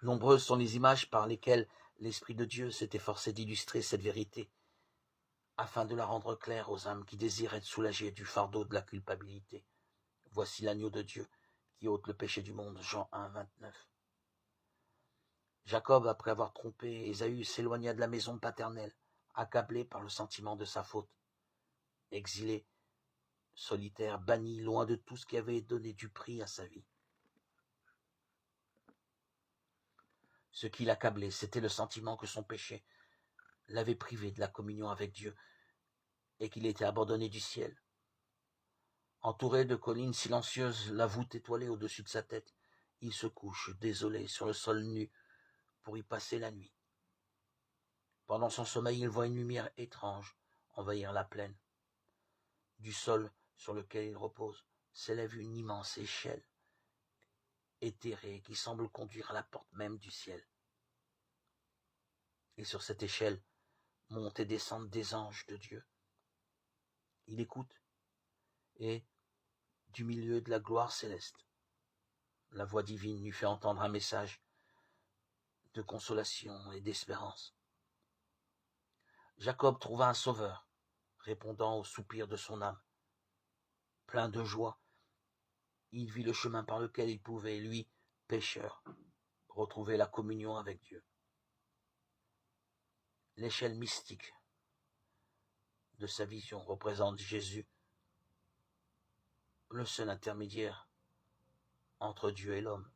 Nombreuses sont les images par lesquelles l'Esprit de Dieu s'est efforcé d'illustrer cette vérité, afin de la rendre claire aux âmes qui désirent être soulagées du fardeau de la culpabilité. Voici l'agneau de Dieu qui ôte le péché du monde. Jean 1, 29. Jacob, après avoir trompé Ésaü, s'éloigna de la maison paternelle, accablé par le sentiment de sa faute. Exilé, solitaire, banni, loin de tout ce qui avait donné du prix à sa vie. Ce qui l'accablait, c'était le sentiment que son péché l'avait privé de la communion avec Dieu et qu'il était abandonné du ciel. Entouré de collines silencieuses, la voûte étoilée au-dessus de sa tête, il se couche, désolé, sur le sol nu, pour y passer la nuit. Pendant son sommeil, il voit une lumière étrange envahir la plaine. Du sol sur lequel il repose s'élève une immense échelle éthérée qui semble conduire à la porte même du ciel. Et sur cette échelle montent et descendent des anges de Dieu. Il écoute, et, du milieu de la gloire céleste, la voix divine lui fait entendre un message de consolation et d'espérance. Jacob trouva un sauveur, répondant aux soupirs de son âme. Plein de joie, il vit le chemin par lequel il pouvait, lui, pécheur, retrouver la communion avec Dieu. L'échelle mystique de sa vision représente Jésus, le seul intermédiaire entre Dieu et l'homme,